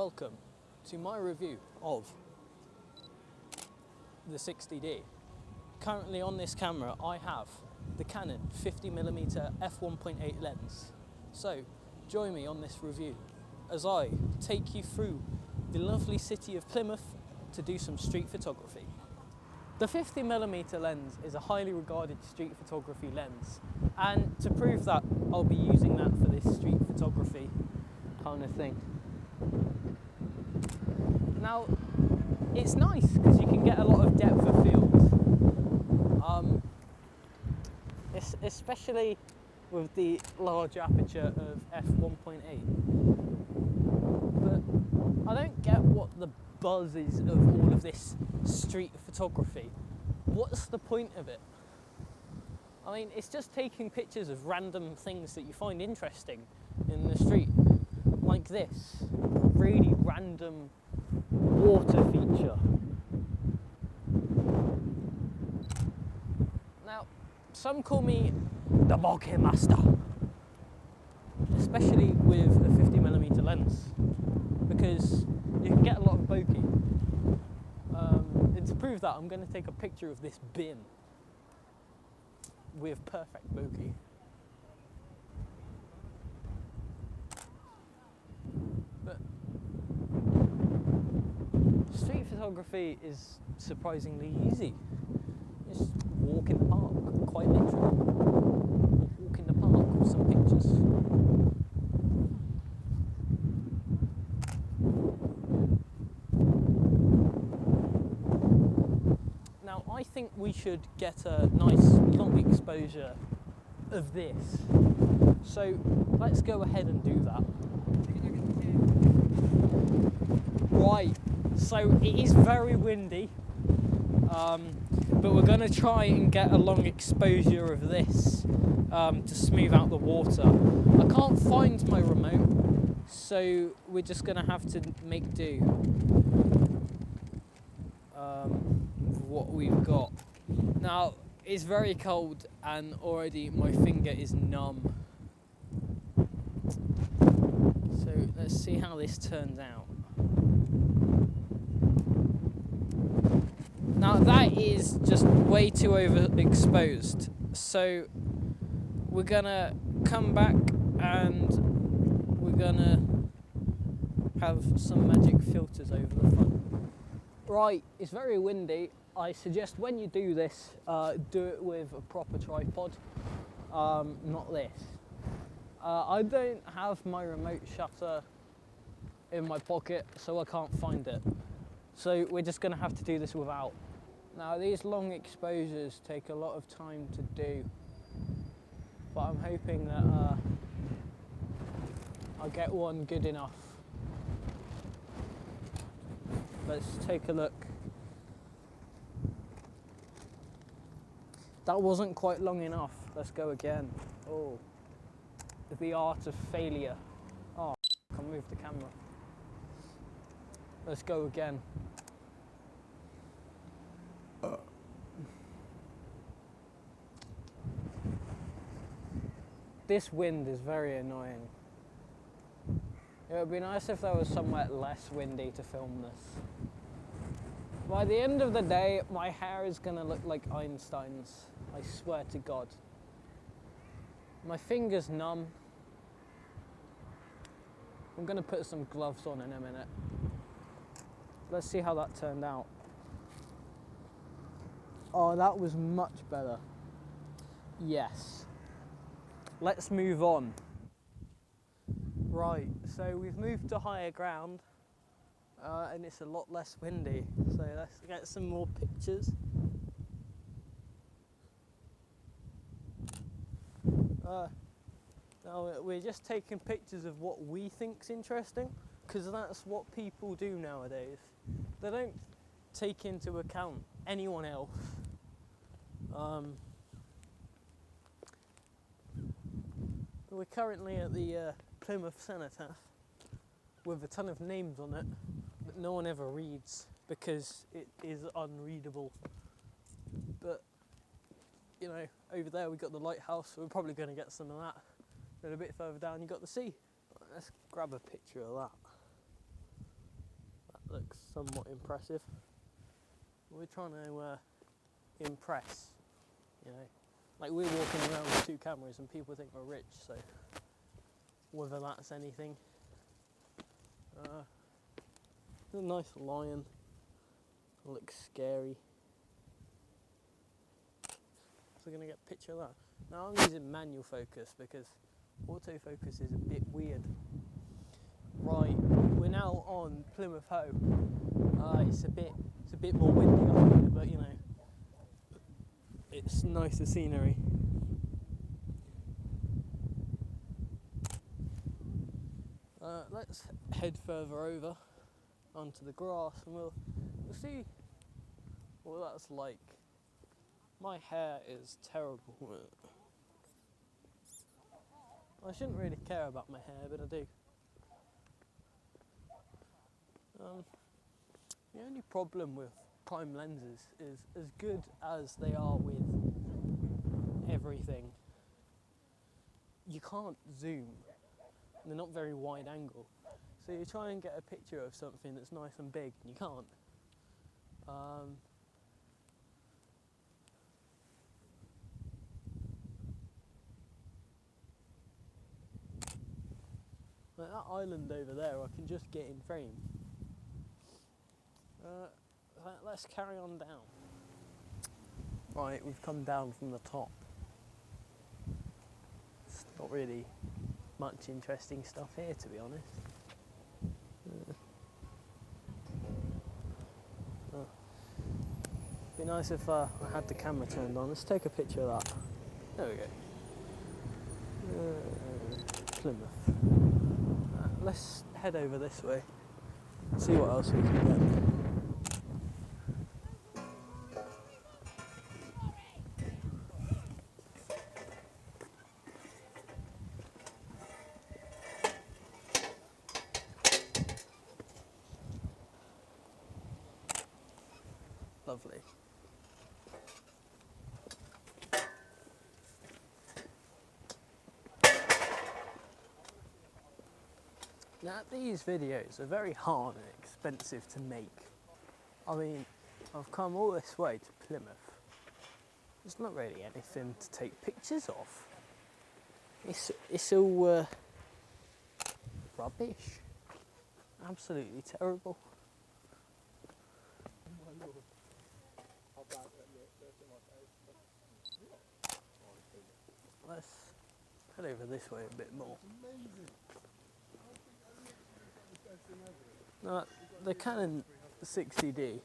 welcome to my review of the 60D. Currently on this camera I have the Canon 50mm f1.8 lens. So join me on this review as I take you through the lovely city of Plymouth to do some street photography. The 50mm lens is a highly regarded street photography lens, and to prove that I'll be using that for this street photography kind of thing. Now it's nice because you can get a lot of depth of field, especially with the large aperture of f1.8. But I don't get what the buzz is of all of this street photography. What's the point of it? I mean, it's just taking pictures of random things that you find interesting in the street, like this really random water feature. Now, some call me the bokeh master, especially with a 50mm lens, because you can get a lot of bokeh. And to prove that, I'm going to take a picture of this bin with perfect bokeh. But street photography is surprisingly easy. Just walk in the park, quite literally. Walk in the park with some pictures. Now I think we should get a nice long exposure of this. So let's go ahead and do that. Right, so it is very windy, but we're going to try and get a long exposure of this to smooth out the water. I can't find my remote, so we're just going to have to make do with what we've got. Now, it's very cold and already my finger is numb. So let's see how this turns out. Now that is just way too overexposed, so we're gonna come back and we're gonna have some magic filters over the front. Right, it's very windy. I suggest when you do this, do it with a proper tripod, not this. I don't have my remote shutter in my pocket, so I can't find it. So we're just gonna have to do this without. Now these long exposures take a lot of time to do, but I'm hoping that I'll get one good enough. Let's take a look. That wasn't quite long enough. Let's go again. Oh, the art of failure. Oh, I moved the camera. Let's go again. This wind is very annoying. It would be nice if there was somewhere less windy to film this. By the end of the day, my hair is going to look like Einstein's. I swear to God. My finger's numb. I'm going to put some gloves on in a minute. Let's see how that turned out. Oh, that was much better. Yes. Let's move on. Right, so we've moved to higher ground and it's a lot less windy. So let's get some more pictures. Now we're just taking pictures of what we think's interesting, because that's what people do nowadays. They don't take into account anyone else. We're currently at the Plymouth Cenotaph with a ton of names on it that no one ever reads because it is unreadable. But, you know, over there we've got the lighthouse, so we're probably going to get some of that. Then a bit further down you've got the sea. Let's grab a picture of that. somewhat impressive. We're trying to impress, you know. Like, we're walking around with 2 cameras and people think we're rich, so whether that's anything. A nice lion. Looks scary. So we're going to get a picture of that. Now I'm using manual focus because autofocus is a bit weird. Right, we're now on Plymouth Hoe. It's a bit more windy up here, but you know, it's nicer scenery. Let's head further over onto the grass and we'll see what that's like. My hair is terrible. I shouldn't really care about my hair, but I do. The only problem with prime lenses is, as good as they are with everything, you can't zoom. They're not very wide angle. So you try and get a picture of something that's nice and big, and you can't. Like that island over there, I can just get in frame. Let's carry on down. Right, we've come down from the top. It's not really much interesting stuff here, to be honest. Be nice if I had the camera turned on. Let's take a picture of that. There we go. Plymouth. Let's head over this way. See what else we can get. Lovely. Now, these videos are very hard and expensive to make. I mean, I've come all this way to Plymouth. There's not really anything to take pictures of. It's all rubbish. Absolutely terrible. Let's head over this way a bit more. Now, the Canon 60d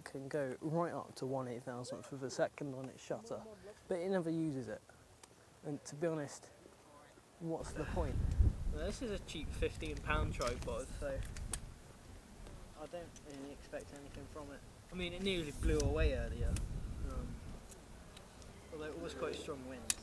can go right up to 1/8000th of a second on its shutter, but it never uses it. And to be honest, what's the point? Now, this is a cheap £15 tripod, so I don't really expect anything from it. I mean, it nearly blew away earlier, although it was quite strong winds.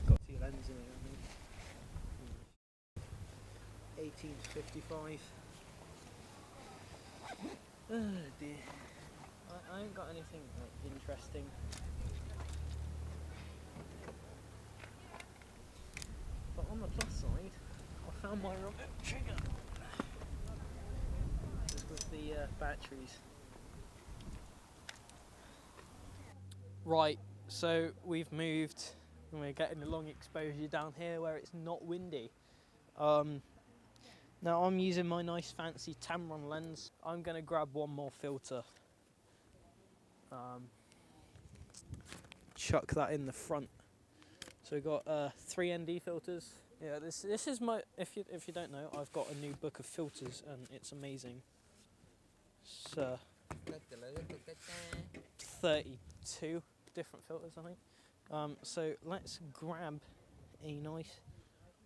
Got 2 lenses in it, I think. 18-55. Oh dear. I ain't got anything like interesting. But on the plus side, I found my remote trigger. Just with the batteries. Right, so we've moved and we're getting a long exposure down here where it's not windy. Now I'm using my nice fancy Tamron lens. I'm going to grab one more filter. Chuck that in the front. So we've got 3 ND filters. Yeah, this is my, if you don't know, I've got a new book of filters and it's amazing. It's 32 different filters, I think. So let's grab a nice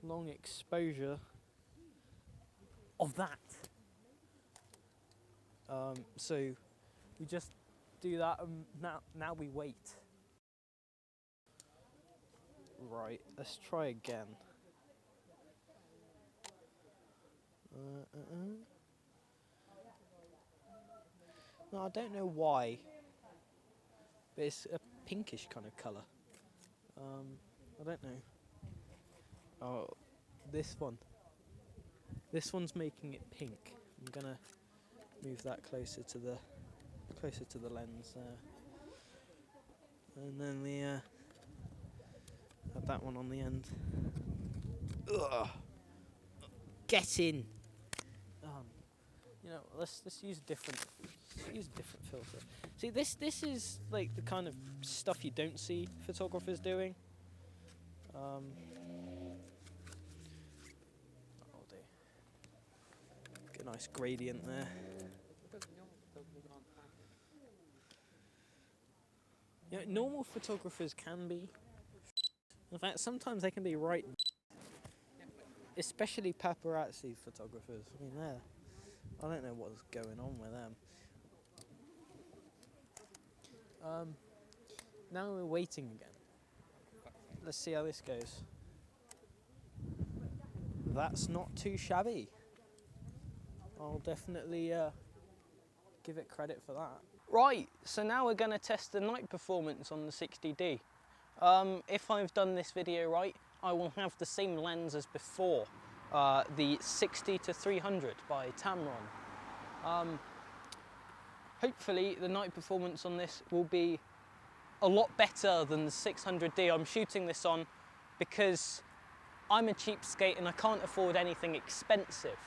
long exposure of that. So we just do that, and now we wait. Right, let's try again. No, I don't know why, but it's a pinkish kind of colour. I don't know. Oh, this one. This one's making it pink. I'm gonna move that closer to the lens there, and then we have that one on the end. Ugh. Get in. You know, let's use a different filter. See, this is like the kind of stuff you don't see photographers doing. That'll do. Get a nice gradient there. You know, normal photographers can be. In fact, sometimes they can be right. Especially paparazzi photographers. I mean, I don't know what's going on with them. Now we're waiting again. Let's see how this goes. That's not too shabby. I'll definitely give it credit for that. Right, so now we're going to test the night performance on the 60D. If I've done this video right, I will have the same lens as before, the 60-300 by Tamron. Hopefully the night performance on this will be a lot better than the 600D I'm shooting this on, because I'm a cheapskate and I can't afford anything expensive.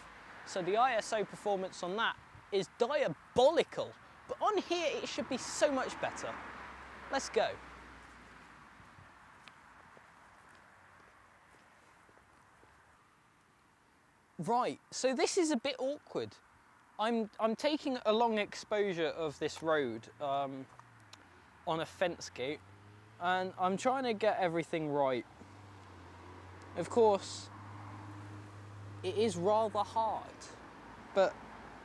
So the ISO performance on that is diabolical, but on here it should be so much better. Let's go. Right, so this is a bit awkward. I'm taking a long exposure of this road on a fence gate, and I'm trying to get everything right. Of course, it is rather hard, but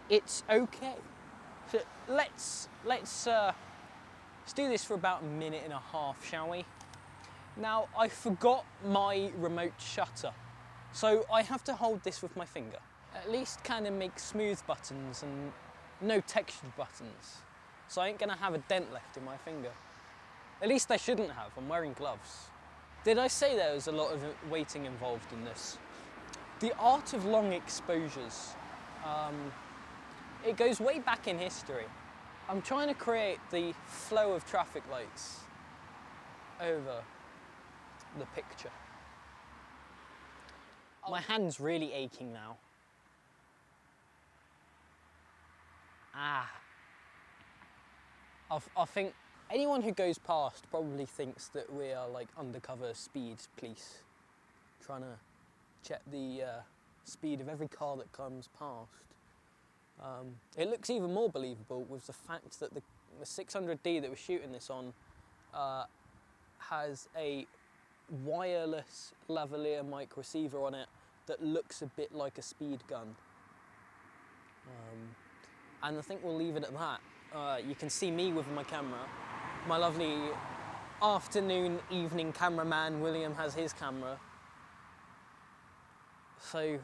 it's okay. So let's do this for about a minute and a half, shall we? Now, I forgot my remote shutter, so I have to hold this with my finger. At least Canon makes smooth buttons and no textured buttons, so I ain't gonna have a dent left in my finger. At least I shouldn't have, I'm wearing gloves. Did I say there was a lot of waiting involved in this? The art of long exposures, it goes way back in history. I'm trying to create the flow of traffic lights over the picture. My hand's really aching now. I think anyone who goes past probably thinks that we are like undercover speed police, trying to check the speed of every car that comes past. It looks even more believable with the fact that the 600D that we're shooting this on has a wireless lavalier mic receiver on it that looks a bit like a speed gun. And I think we'll leave it at that. You can see me with my camera. My lovely afternoon, evening cameraman, William, has his camera. So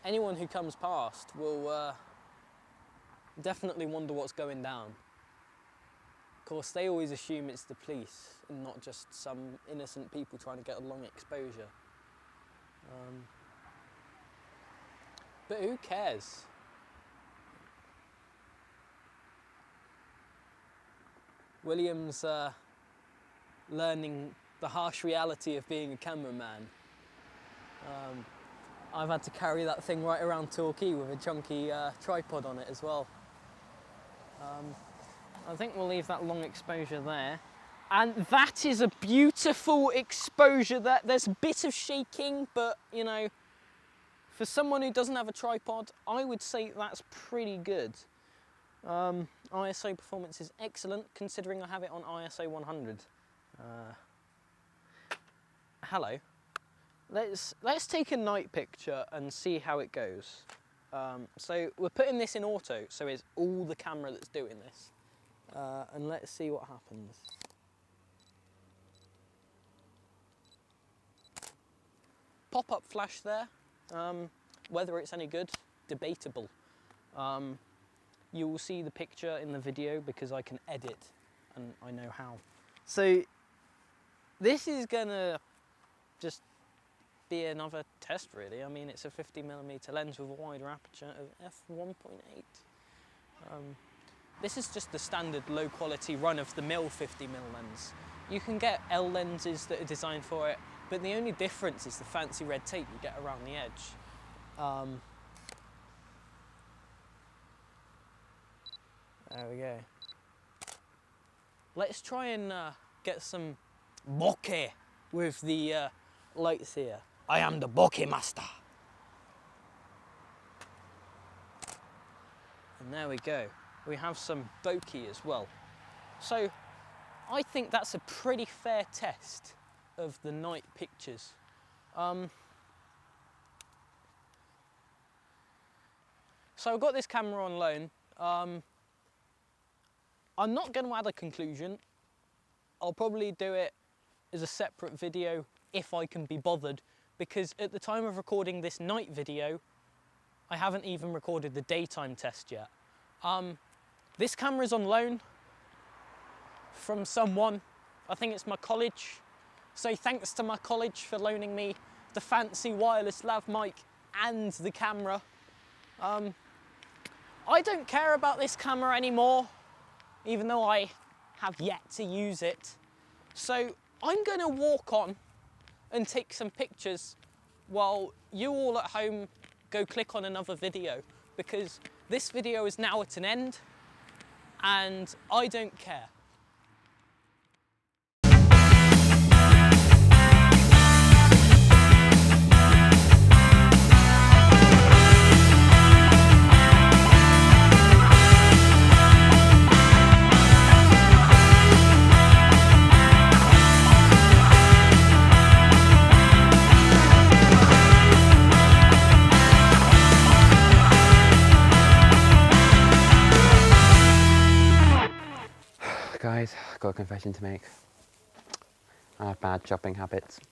anyone who comes past will definitely wonder what's going down. Of course, they always assume it's the police and not just some innocent people trying to get a long exposure. But who cares? William's learning the harsh reality of being a cameraman. I've had to carry that thing right around Torquay with a chunky tripod on it as well. I think we'll leave that long exposure there. And that is a beautiful exposure. There's a bit of shaking, but you know, for someone who doesn't have a tripod, I would say that's pretty good. ISO performance is excellent, considering I have it on ISO 100. Hello. Let's take a night picture and see how it goes. So we're putting this in auto, so it's all the camera that's doing this. And let's see what happens. Pop-up flash there. Whether it's any good, debatable. You will see the picture in the video because I can edit and I know how. So this is gonna just be another test really. I mean, it's a 50mm lens with a wider aperture of f1.8. This is just the standard low quality run-of-the-mill 50mm lens. You can get L lenses that are designed for it, but the only difference is the fancy red tape you get around the edge. There we go. Let's try and get some bokeh with the lights here. I am the bokeh master. And there we go. We have some bokeh as well. So I think that's a pretty fair test of the night pictures. So I've got this camera on loan. I'm not going to add a conclusion. I'll probably do it as a separate video if I can be bothered, because at the time of recording this night video, I haven't even recorded the daytime test yet. This camera's on loan from someone. I think it's my college. So thanks to my college for loaning me the fancy wireless lav mic and the camera. I don't care about this camera anymore, even though I have yet to use it. So I'm gonna walk on and take some pictures while you all at home go click on another video, because this video is now at an end and I don't care. Guys, I've got a confession to make. I have bad shopping habits.